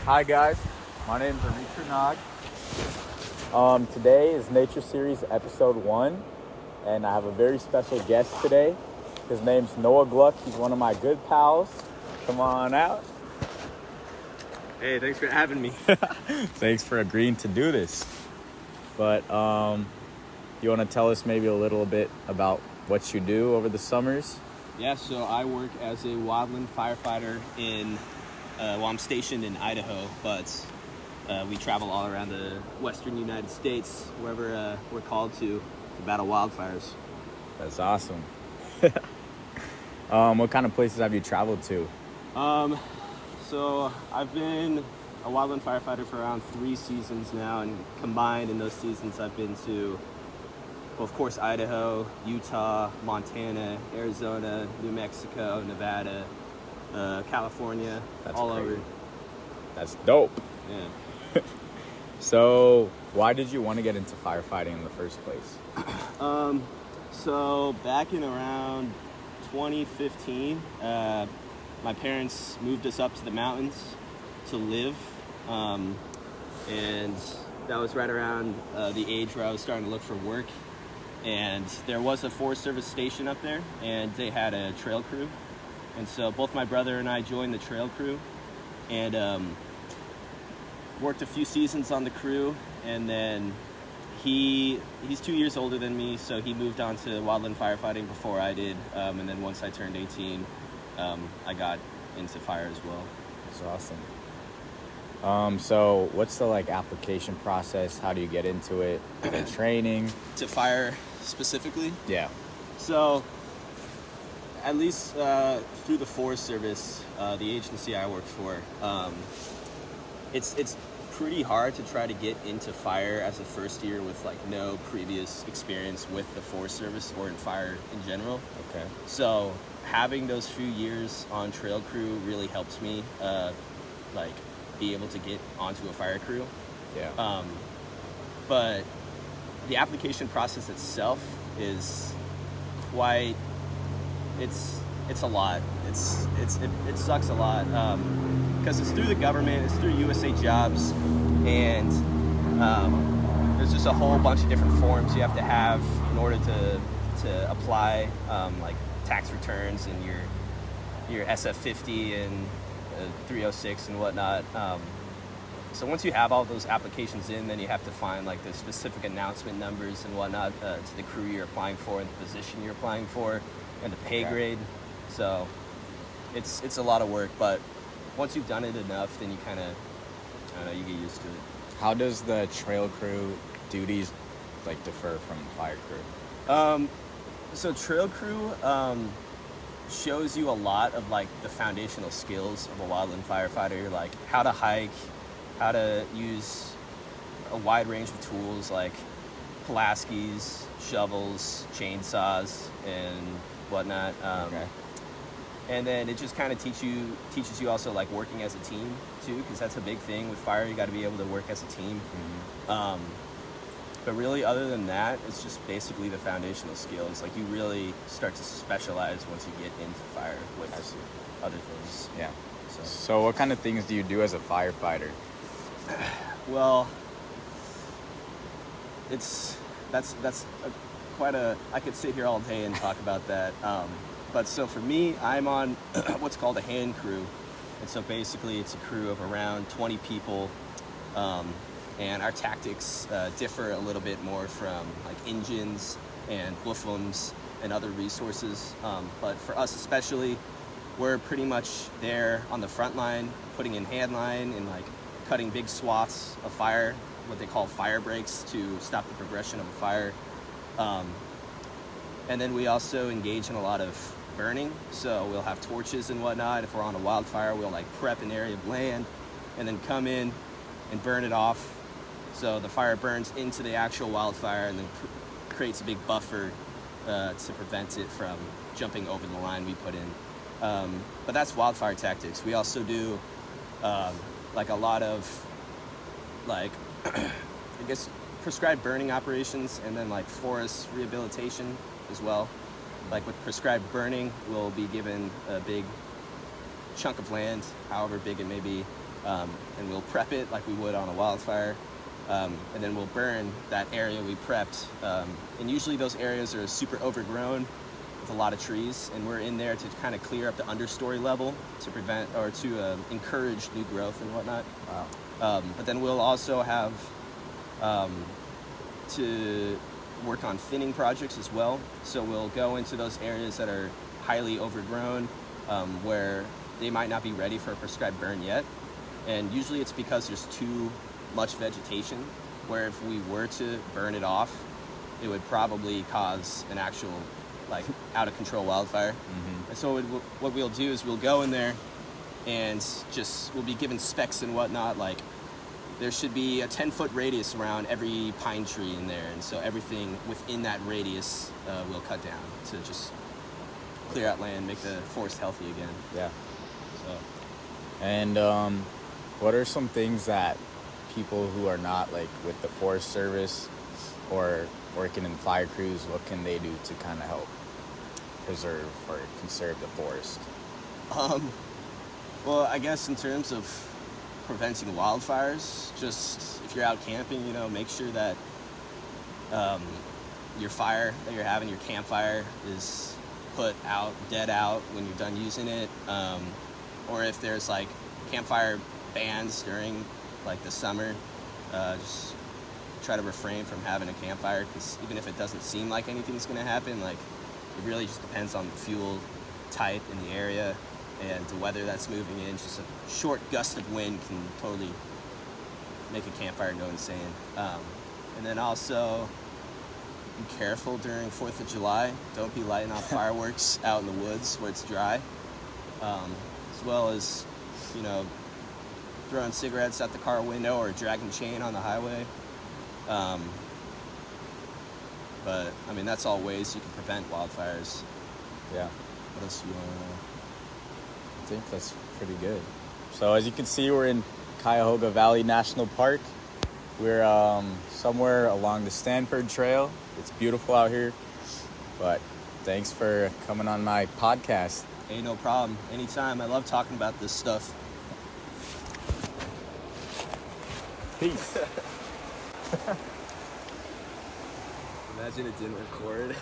Hi guys, my name is Aritri Nag. Today is Nature Series episode 1, and I have a very special guest today. His name's Noah Gluck. He's one of my good pals. Come on out. Hey, thanks for having me. Thanks for agreeing to do this. But you want to tell us maybe a little bit about what you do over the summers? Yeah, so I work as a wildland firefighter I'm stationed in Idaho, but we travel all around the western United States, wherever we're called to battle wildfires. That's awesome. What kind of places have you traveled to? So I've been a wildland firefighter for around 3 seasons now, and combined in those seasons I've been to, well, of course, Idaho, Utah, Montana, Arizona, New Mexico, Nevada, California, That's all crazy. over. That's dope. Yeah. So why did you want to get into firefighting in the first place? So back in around 2015, my parents moved us up to the mountains to live, and that was right around the age where I was starting to look for work. And there was a Forest Service station up there, and they had a trail crew. And so both my brother and I joined the trail crew, and worked a few seasons on the crew. And then he's 2 years older than me, so he moved on to wildland firefighting before I did. And then once I turned 18, I got into fire as well. That's awesome. So what's the application process? How do you get into it? The training? To fire specifically? Yeah. So at least through the Forest Service, the agency I work for, it's pretty hard to try to get into fire as a first year with no previous experience with the Forest Service or in fire in general. Okay. So having those few years on trail crew really helps me be able to get onto a fire crew. Yeah. But the application process itself is quite, it's a lot. It sucks a lot because it's through the government, it's through USA Jobs, and there's just a whole bunch of different forms you have to have in order to apply, like tax returns and your SF50 and 306 and whatnot. So once you have all those applications in, then you have to find the specific announcement numbers and whatnot to the crew you're applying for and the position you're applying for and the pay grade. So it's a lot of work, but once you've done it enough, then you kind of, you get used to it. How does the trail crew duties differ from the fire crew? So trail crew shows you a lot of the foundational skills of a wildland firefighter, like how to hike, how to use a wide range of tools like Pulaskis, shovels, chainsaws, and whatnot. Okay. And then it just kind of teaches you also working as a team too, because that's a big thing with fire. You got to be able to work as a team. Mm-hmm. But really, other than that, it's just basically the foundational skills. You really start to specialize once you get into fire with other things. Yeah. So what kind of things do you do as a firefighter? Well, I could sit here all day and talk about that. But so for me, I'm on what's called a hand crew. And so basically it's a crew of around 20 people. And our tactics differ a little bit more from engines and bluffums and other resources. But for us especially, we're pretty much there on the front line, putting in hand line and cutting big swaths of fire, what they call fire breaks, to stop the progression of a fire. And then we also engage in a lot of burning. So we'll have torches and whatnot. If we're on a wildfire, we'll prep an area of land and then come in and burn it off. So the fire burns into the actual wildfire and then creates a big buffer to prevent it from jumping over the line we put in. But that's wildfire tactics. We also do a lot of I guess prescribed burning operations, and then forest rehabilitation as well. With prescribed burning, we'll be given a big chunk of land, however big it may be, and we'll prep it like we would on a wildfire. And then we'll burn that area we prepped. And usually those areas are super overgrown with a lot of trees, and we're in there to kind of clear up the understory level to prevent or to encourage new growth and whatnot. Wow. But then we'll also have to work on thinning projects as well. So we'll go into those areas that are highly overgrown, where they might not be ready for a prescribed burn yet. And usually it's because there's too much vegetation, where if we were to burn it off, it would probably cause an actual like out of control wildfire. Mm-hmm. And so what we'll do is we'll go in there and we'll be given specs and whatnot, like there should be a 10-foot radius around every pine tree in there, and so everything within that radius we'll cut down to just clear out land, make the forest healthy again. Yeah. So. And what are some things that people who are not like with the Forest Service or working in fire crews, what can they do to kind of help preserve or conserve the forest? Well, I guess in terms of preventing wildfires, just if you're out camping, make sure that your fire that you're having, your campfire, is put out, dead out when you're done using it. Or if there's like campfire bans during like the summer, just try to refrain from having a campfire, because even if it doesn't seem like anything's going to happen, like it really just depends on the fuel type in the area and the weather that's moving in. Just a short gust of wind can totally make a campfire go insane. And then also be careful during 4th of July. Don't be lighting off fireworks out in the woods where it's dry, as well as throwing cigarettes at the car window or dragging chain on the highway. But I mean, that's all ways you can prevent wildfires. Yeah. What else do you want to know? I think that's pretty good. So as you can see, we're in Cuyahoga Valley National Park. We're somewhere along the Stanford Trail. It's beautiful out here. But thanks for coming on my podcast. Hey, no problem. Anytime. I love talking about this stuff. Peace. Imagine it didn't record.